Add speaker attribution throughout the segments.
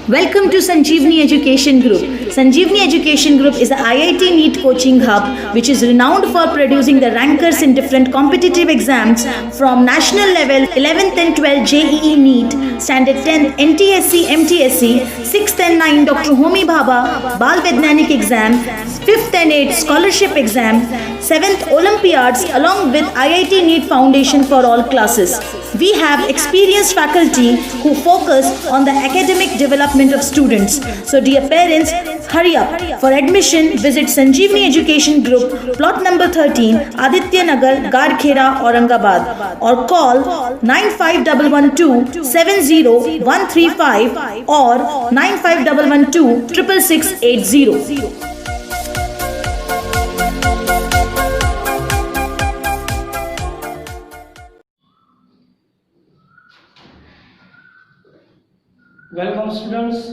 Speaker 1: Welcome to Sanjeevani Education Group. Sanjeevani Education Group is a IIT NEET coaching hub which is renowned for producing the rankers in different competitive exams from national level 11th and 12th JEE NEET, Standard 10 NTSC MTSC, 6th and 9 Dr. Homi Bhabha Bal Vaidyanik exam, 5th and 8th scholarship exam, 7th Olympiads along with IIT NEET Foundation for all classes. We have experienced faculty who focus on the academic development of students. So dear parents, hurry up. For admission, visit Sanjeevani Education Group, plot number 13, Aditya Nagar, Gadkhera, Aurangabad, or call 95112 70135 or 95112 66680.
Speaker 2: Welcome students.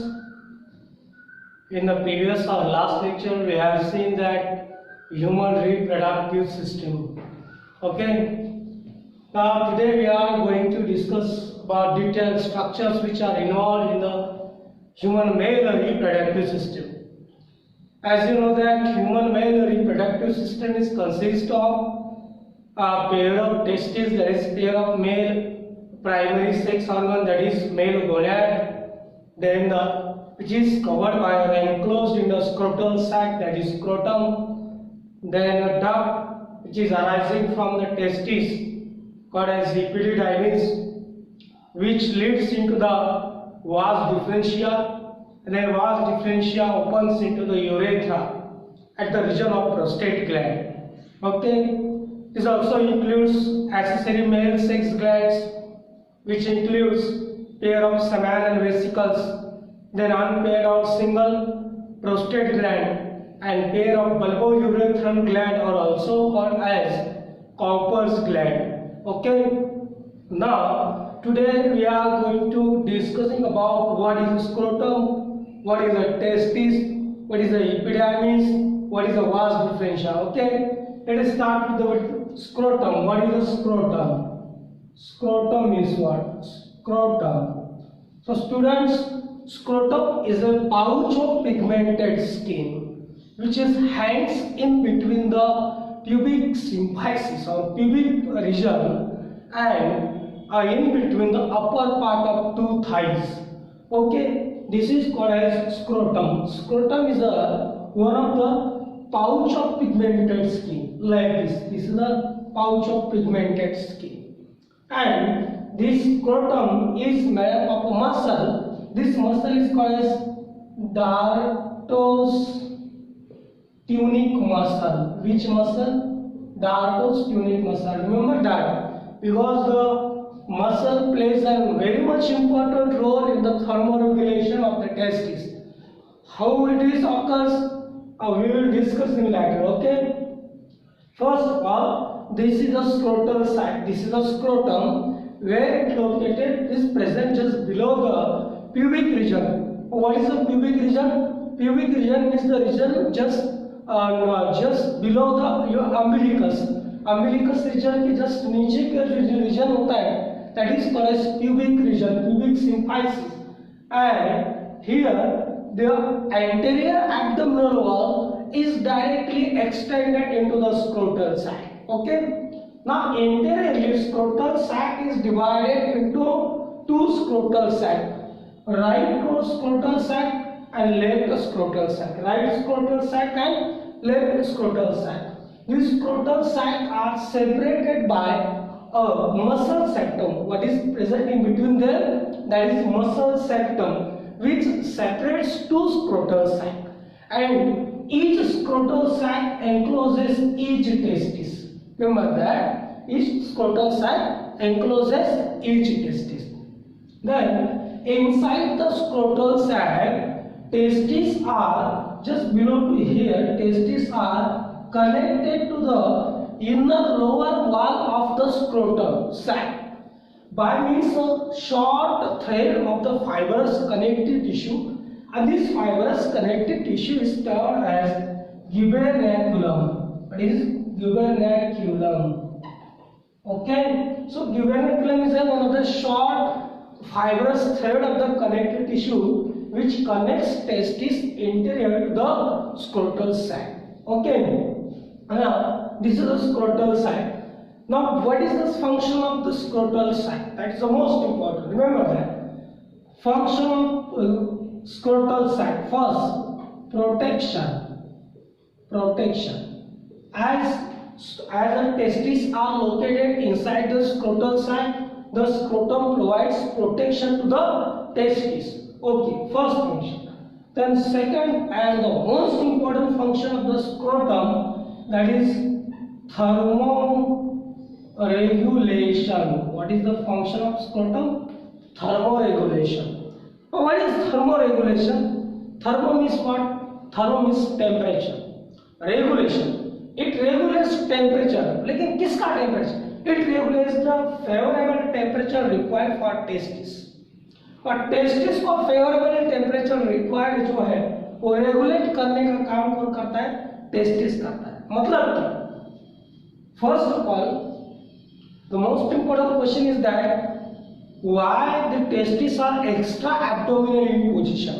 Speaker 2: In the previous or last lecture we have seen that human reproductive system. Okay. Now today we are going to discuss about detailed structures which are involved in the human male reproductive system. As you know that human male reproductive system is consist of a pair of testes, that is pair of male primary sex organ, that is male gonad, then which is covered by or enclosed in the scrotal sac, that is scrotum, then a duct which is arising from the testes called as epididymis, which leads into the vas differentia, and then vas differentia opens into the urethra at the region of prostate gland. Okay, this also includes accessory male sex glands, which includes pair of semen and vesicles, then unpaired or single prostate gland, and pair of bulbourethral gland are also called as Cowper's gland. Okay. Now today we are going to discussing about what is a scrotum, what is a testis, what is the epididymis, what is the vas differentia. Okay. Let us start with the scrotum. What is a scrotum? Scrotum is what? Scrotum. So students, scrotum is a pouch of pigmented skin which is hangs in between the pubic symphysis or pubic region and in between the upper part of two thighs. Okay, this is called as scrotum. Scrotum is one of the pouch of pigmented skin like this. This is a pouch of pigmented skin, and this scrotum is made up of a muscle. This muscle is called as dartos tunic muscle. Which muscle? Dartos tunic muscle. Remember that because the muscle plays a very much important role in the thermoregulation of the testes. How it is occurs, we will discuss in later. Okay. First of all, this is a scrotal sac. This is a scrotum. Where it located is present just below the pubic region. What is the pubic region? Pubic region is the region just below the your umbilicus. Umbilicus region के just नीचे का जो region होता है, that is called as pubic region, pubic symphysis. And here the anterior abdominal wall is directly extended into the scrotal sac. Okay. Now anteriorly scrotal sac is divided into two scrotal sac, right scrotal sac and left scrotal sac, right scrotal sac and left scrotal sac. These scrotal sac are separated by a muscle septum. What is present in between them? That is muscle septum, which separates two scrotal sac, and each scrotal sac encloses each testis. Remember that each scrotal sac encloses each testis. Then inside the scrotal sac, testes are just below to here. Testes are connected to the inner lower wall of the scrotal sac by means of short thread of the fibrous connective tissue, and this fibrous connective tissue is termed as gubernaculum. What is gubernaculum? Okay, so gubernaculum is one of the short fibrous thread of the connective tissue which connects testis anterior to the scrotal sac. Okay, now this is the scrotal sac. Now what is the function of the scrotal sac? That is the most important. Remember that function of scrotal sac. First, protection. As the testes are located inside the scrotal sac, the scrotum provides protection to the testis. Okay, first function. Then second and the most important function of the scrotum, that is thermoregulation. What is the function of scrotum? Thermoregulation. Now what is thermoregulation? Thermo means what? Thermo means temperature. Regulation. It regulates temperature. लेकिन किसका temperature? It regulates the favorable temperature required for testis. और testis को favorable temperature required जो है वो regulate करने का काम कौन करता है? Testis करता है. मतलब क्या? First of all, the most important question is that why the testes are extra abdominal in position?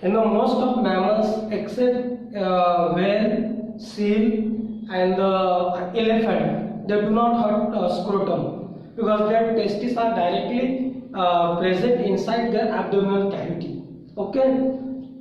Speaker 2: In the most of mammals except whale, seal and the elephant, they do not have scrotum because their testes are directly present inside their abdominal cavity. Okay,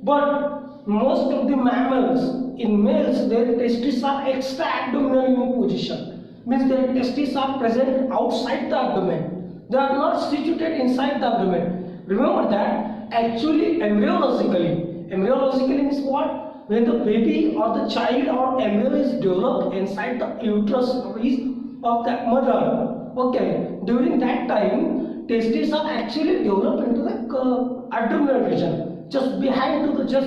Speaker 2: but most of the mammals, in males, their testes are extra abdominal in position, means their testes are present outside the abdomen. They are not situated inside the abdomen. Remember that actually embryologically means what? When the baby or the child or embryo is developed inside the uterus of that mother, okay, during that time testes are actually developed into the abdominal region, just behind to the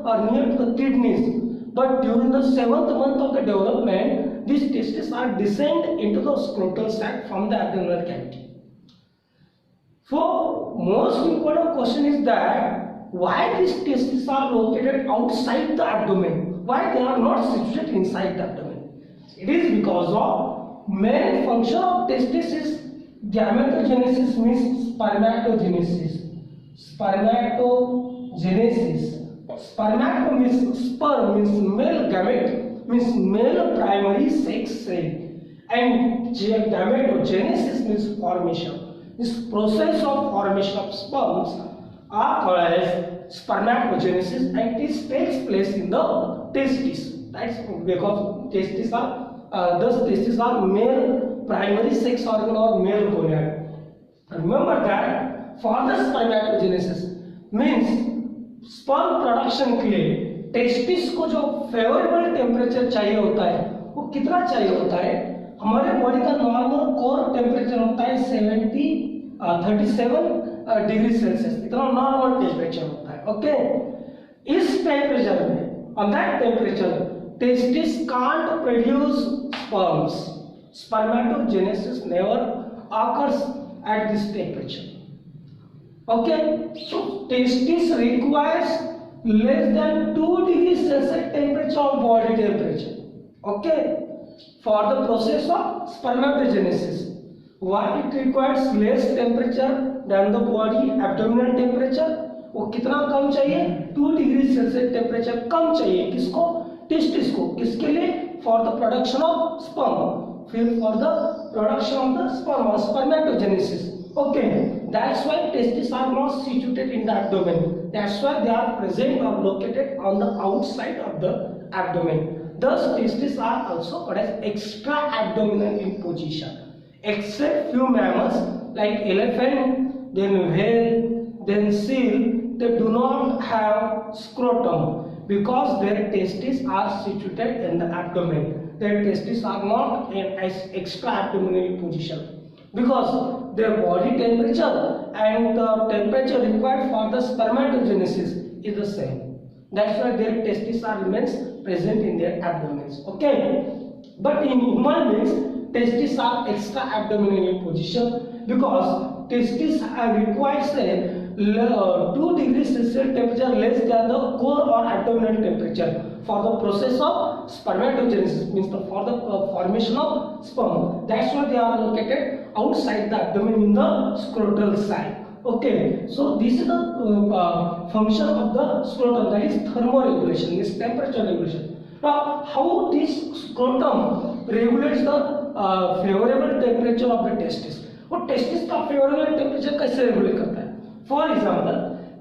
Speaker 2: or near to the kidneys. But during the 7th month of the development, these testes are descend into the scrotal sac from the abdominal cavity. So most important question is that why these testes are located outside the abdomen? Why they are not situated inside the abdomen? It is because of main function of testis is gametogenesis, means spermatogenesis. Spermato means sperm, means male gamete, means male primary sex cell, and gametogenesis means formation. This process of formation of sperms are called as spermatogenesis, and it takes place in the testes. That's because testes are male primary sex organ or male gonad. Remember that for the spermatogenesis means sperm production के लिए testis को जो favourable temperature चाहिए होता है वो कितना चाहिए होता है? हमारे बॉडी का नॉर्मल कोर टेम्परेचर होता है 37 डिग्री सेल्सियस, इतना नॉर्मल टेम्परेचर होता है. ओके, इस टेम्परेचर में on that temperature testis can't produce sperms. Spermatogenesis never occurs at this temperature. Okay, so testis requires less than 2 degrees Celsius temperature of body temperature. Okay, for the process of spermatogenesis. Why it requires less temperature than the body abdominal temperature? वो कितना कम चाहिए? 2 degree Celsius temperature कम चाहिए. किसको? Testis को. किसके लिए? For the production of sperm. फिर for the production of the sperm, spermatogenesis. Okay, that's why testes are not situated in the abdomen. That's why they are present or located on the outside of the abdomen. Thus, testes are also called as extra abdominal in position. Except few mammals like elephant, then whale, then seal, they do not have scrotum because their testes are situated in the abdomen. Their testes are not in extra abdominal position because their body temperature and the temperature required for the spermatogenesis is the same. That's why their testes are remains present in their abdomens. Okay, but in human beings, testes are extra abdominal position because testes requires a 2 degrees Celsius temperature less than the core or abdominal temperature for the process of spermatogenesis, means for the formation of sperm. That's why they are located outside the abdomen in the scrotal sac. Okay, so this is the function of the scrotum, that is thermoregulation, means temperature regulation. Now, how this scrotum regulates the favorable temperature of the testis? और testis का favourable temperature कैसे regulate करता है? For example,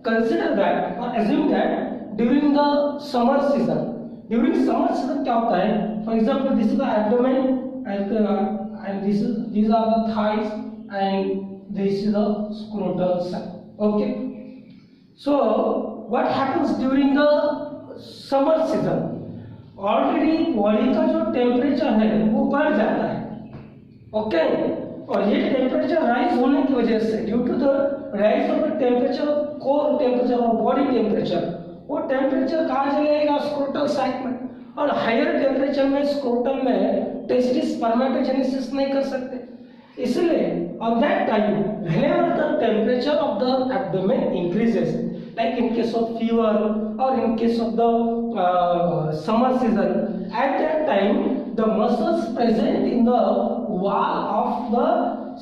Speaker 2: consider that और assume that during the summer season, क्या होता है? For example, this is the abdomen and these are the thighs and this is the scrotal sac. Okay, so what happens during the summer season? Already body का जो temperature है वो बढ़ जाता है. ओके, और ये टेम्परेचर राइज होने की वजह से, due to the rise of the temperature, core temperature और बॉडी टेम्परेचर, वो टेम्परेचर कहाँ चले जाएगा? स्क्रोटल सैक में. और हायर टेम्परेचर में स्क्रोटल में टेस्टिस स्पर्मेटोजेनेसिस नहीं कर सकते. इसलिए on that time whenever the temperature of the abdomen increases, like in case of fever or in case of the summer season, at that time the muscles present in the wall of the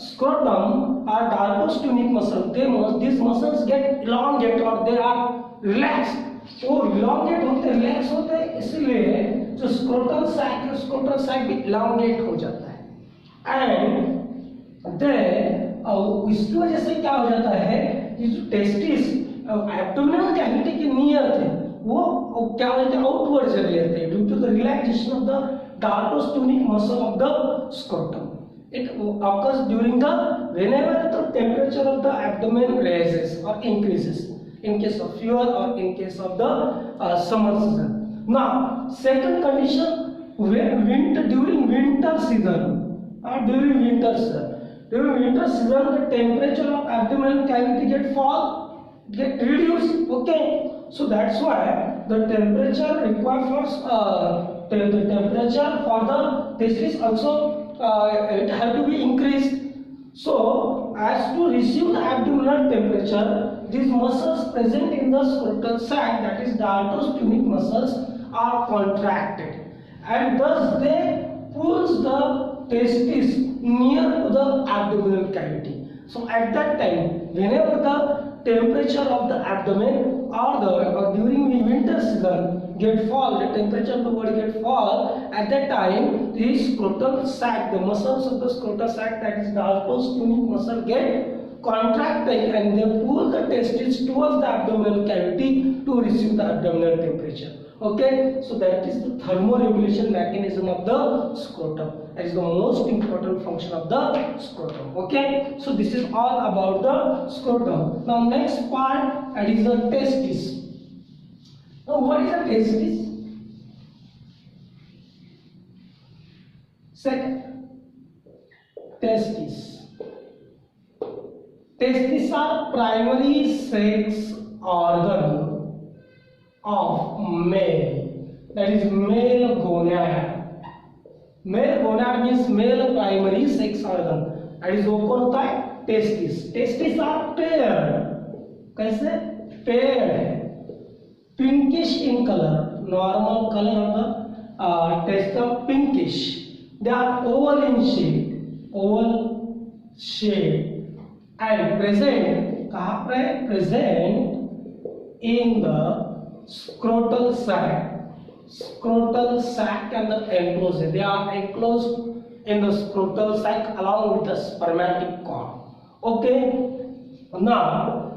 Speaker 2: scrotum are darkostunic muscles. These muscles get elongated or they are relaxed. वो elongate होते, relax होते, इसलिए जो scrotal sac भी elongate हो जाता है. And then इसकी वजह से क्या हो जाता है? ये जो testis एब्डोमिनल कैविटी के नियर थे वो क्या होते हैं? आउटवर्ड चले जाते हैं due to the relaxation of the डार्कोस्टोनिक muscle of the scrotum. It occurs during the whenever the temperature of the abdomen rises or increases in case of fever or in case of the summer season. Now, second condition, during winter season during winter season the temperature of abdominal cavity get reduced. Okay, so that's why the temperature required for the temperature for the testis also it have to be increased. So as to receive the abdominal temperature, these muscles present in the scrotal sac, that is darkostunic muscles, are contracted and thus they pulls the testis near to the abdominal cavity. So at that time, whenever the temperature of the abdomen or during the winter season get fall, the temperature of the body get fall, at that time the scrotal sac, the muscles of the scrotal sac, that is the darkostunic muscle, get contracted and they pull the testis towards the abdominal cavity to receive the abdominal temperature. Okay, so that is the thermoregulation mechanism of the scrotum. That is the most important function of the scrotum. Okay, so this is all about the scrotum. Now next part, that is the testis. Now what is a testis? Second, testis. Testis are primary sex organ of male, that is male gonad. Male gonad means male primary sex organ, that is वो कौन होता है? testis. Testis are paired. कैसे? paired है, pinkish in color. Normal color of the testis are pinkish. They are oval in shape and present कहाँ पे? present in the scrotal sac and the enclosure. They are enclosed in the scrotal sac along with the spermatic cord. Okay, now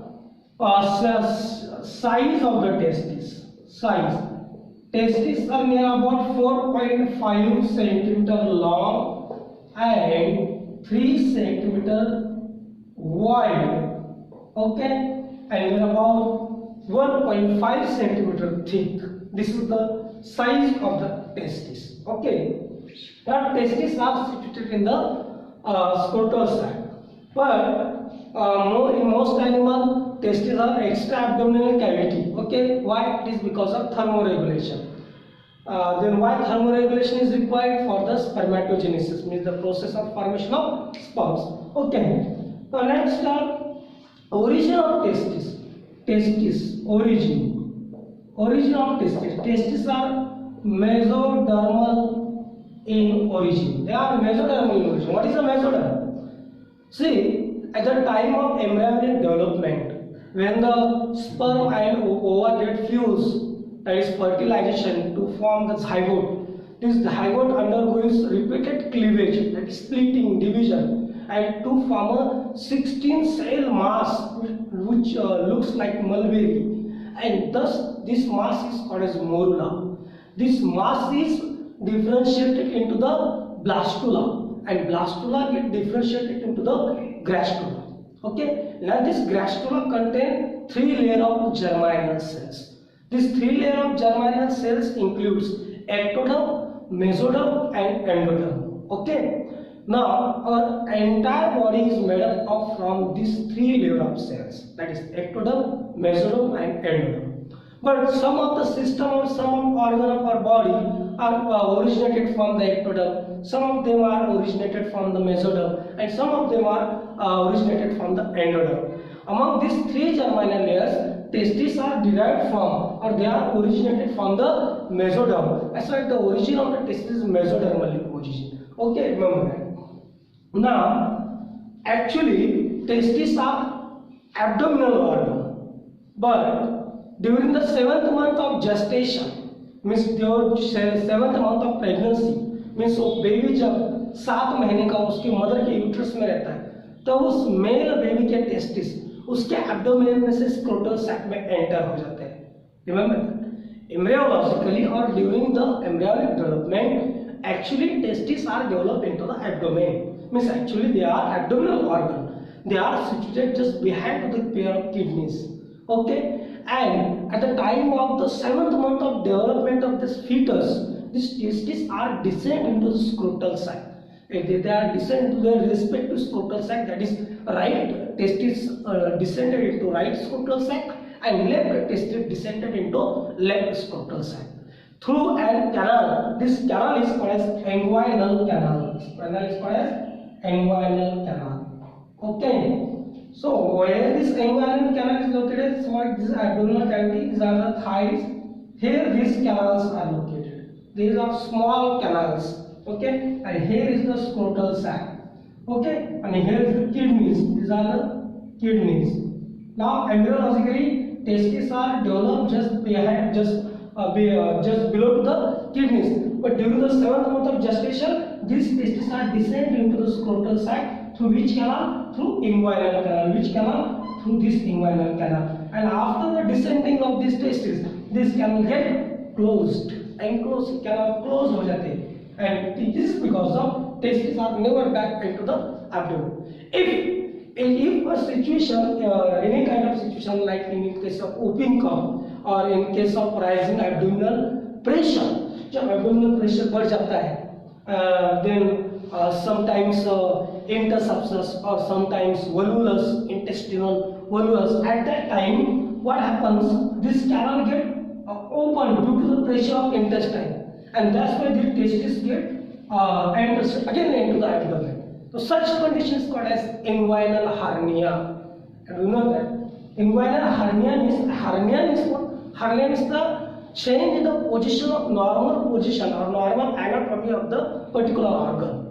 Speaker 2: size of the testis. Testis are near about 4.5 centimeter long and 3 centimeter wide. Okay, and near about 1.5 centimeter thick. This is the size of the testis. Okay, the testis are situated in the scrotal sac, but in most animal testes are extra abdominal cavity. Okay, why? It is because of thermoregulation. Then why thermoregulation is required? For the spermatogenesis, means the process of formation of sperms. Okay, now next origin of testis. Origin of testis. Testis are mesodermal in origin. They are mesodermal in origin. What is a mesoderm? See, at the time of embryonic development, when the sperm and ova get fused, that is fertilization, to form the zygote. This zygote undergoes repeated cleavage, that is splitting, division, and to form a 16 cell mass which looks like mulberry, and thus this mass is called as morula. This mass is differentiated into the blastula, and blastula get differentiated into the gastrula. Okay, now this gastrula contain 3 layers of germinal cells. This 3 layers of germinal cells includes ectoderm, mesoderm and endoderm. Okay, now our entire body is made up of from these 3 layers of cells, that is ectoderm, mesoderm and endoderm. But some of the system or some organ of our body are originated from the ectoderm, some of them are originated from the mesoderm, and some of them are originated from the endoderm. Among these 3 germinal layers, testes are derived from, or they are originated from the mesoderm. That's why the origin of the testis is mesodermal origin. Okay, remember that. Now, actually, testes are abdominal organ, but during the 7th month of gestation, means your 7th month of pregnancy, means वो baby जब 7 महीने का उसके mother के uterus में रहता है, तो उस मेल बेबी के टेस्टिस उसके एब्डोमेन में से स्क्रोटल सैक में एंटर हो जाते हैं. Remember, embryologically or during the embryonic development, actually testes are developed into the abdomen. Means actually they are abdominal organ. They are situated just behind the pair of kidneys. Okay. And at the time of the 7th month of development of this fetus, these testes are descend into the scrotal sac. They are descend to their respective scrotal sac, that is right testis descended into right scrotal sac and left testis descended into left scrotal sac. Through an canal, this canal is called as inguinal canal. This canal is called as inguinal canal. Okay. So where this inguinal canal is located, so this is abdominal cavity, these are the thighs. Here these canals are located. These are small canals. Okay, and here is the scrotal sac. Okay, and here is the kidneys. These are the kidneys. Now embryologically, testes are developed just behind, just below to the kidneys. But during the 7th month of gestation, these testes are descend into the scrotal sac. Through which canal? Through inguinal canal. Which canal? Through this inguinal canal. And after the descending of these testes, this canal get closed. Enclosed canal closed हो जाते हैं. And this is because of testes are never back into the abdomen. If a situation, any kind of situation like in case of whooping cough or in case of rising abdominal pressure, जब abdominal pressure बढ़ जाता है, then sometimes intersubstance or sometimes volvulus, intestinal volvulus. At that time, what happens? This canal get open due to the pressure of intestine, and that's why the testes get enters again into the abdomen. So such condition is called as inguinal hernia. And you know that inguinal hernia means what? Hernia is the change in the position of normal position or normal anatomy of the particular organ.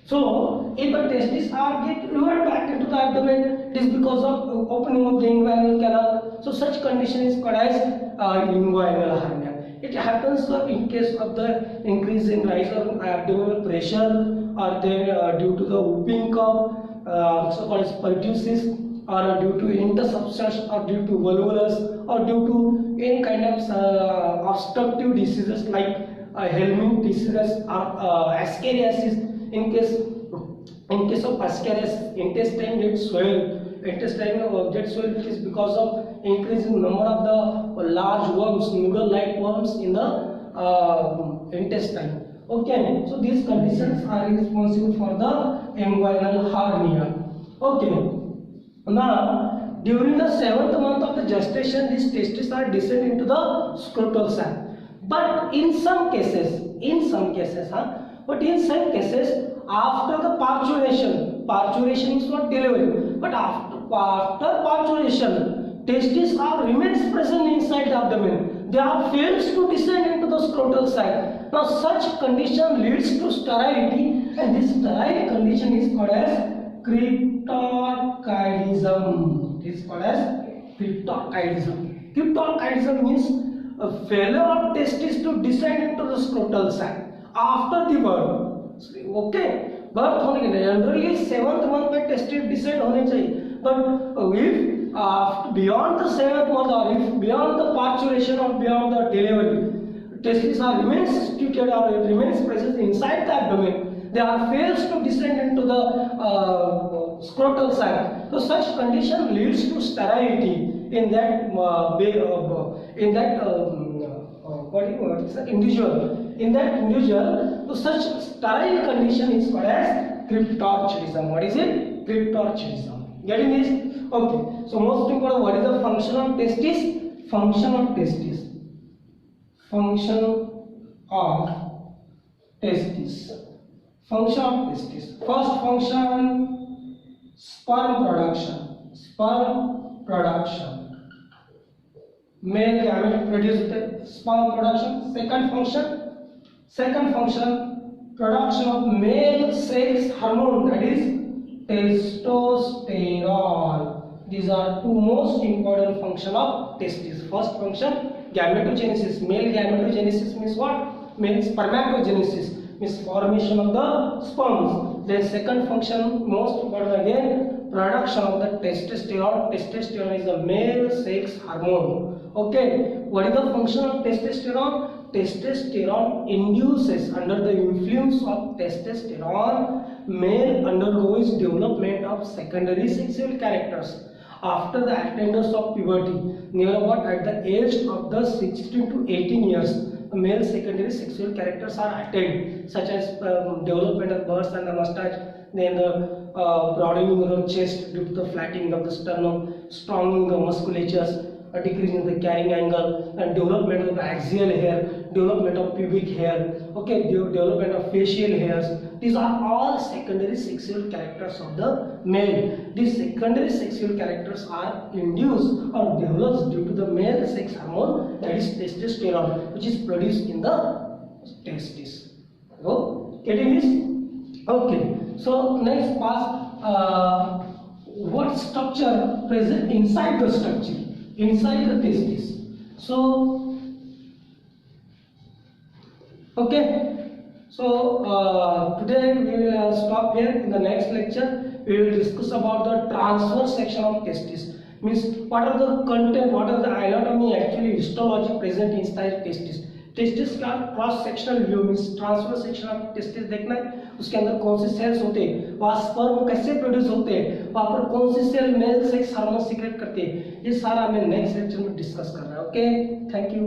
Speaker 2: So, if the testes are get revert back into the abdomen, it is because of opening of the inguinal canal. So, such condition is called as inguinal hernia. It happens in case of the increase in rise of abdominal pressure, or then due to the whooping cough, so called as pertussis, or due to intersubstance, or due to volvulus, or due to any kind of obstructive diseases like Helminth diseases or ascariasis. In case of ascariasis, intestine gets swelled. Intestine gets swelled, which is because of increasing number of the large worms, noodle-like worms in the intestine. Okay, so these conditions are responsible for the inguinal hernia. Okay, now during the 7th month of the gestation, these testes are descend into the scrotal sac. But in some cases, but in some cases, after the parturition is not delivery, but after parturition, testes are remains present inside the abdomen. They are fails to descend into the scrotal sac. Now such condition leads to sterility, and this sterile condition is called as cryptorchidism. It is called as cryptorchidism. Cryptorchidism means a failure of testis to descend into the scrotal sac after the birth. Okay, birth होने के लिए generally 7th month में testis descend होने चाहिए, but if beyond the 7th month or if beyond the parturition or beyond the delivery, testes are remains situated or it remains present inside the abdomen, they are fails to descend into the scrotal sac. So such condition leads to sterility in that individual. In that individual, so such sterile condition is called as cryptorchidism. What is it? Cryptorchidism. Getting this? Okay. So most important, what is the function of testis? Function of testis. Function of testis. Function of testis. First function, sperm production. Sperm production. Male gamete produced sperm production. Second function, production of male sex hormone, that is testosterone. These are two most important function of testis. First function, gametogenesis. Male gametogenesis means what? Means spermatogenesis, means formation of the sperms. Then second function, most important again, production of the testosterone. Testosterone is the male sex hormone. Okay, what is the function of testosterone? Testosterone induces, under the influence of testosterone, male undergoes development of secondary sexual characters. After the attainment of puberty, near about at the age of the 16 to 18 years, male secondary sexual characters are attained, such as development of bursts and the mustache, then the broadening of the chest due to the flattening of the sternum, strengthening the musculatures, a decrease in the carrying angle, and development of the axial hair, development of pubic hair, okay, development of facial hairs. These are all secondary sexual characters of the male. These secondary sexual characters are induced or developed due to the male sex hormone, that is testosterone, which is produced in the testis. So, getting this? Okay. So next part, what structure present inside the structure? Inside the testis. So, okay. So today we will stop here. In the next lecture, we will discuss about the transverse section of testis. Means what are the content, what are the anatomy, actually histology present inside testis. Testis का cross sectional view means transverse section of testis देखना है, उसके अंदर कौन से sales होते हैं, वहाँ स्पर्म कैसे प्रोड्यूस होते हैं, वहाँ पर कौन सी cell male sex hormone secrete करते हैं, ये सारा हमें नेक्स्ट लेक्चर में डिस्कस करना है. Okay, thank you.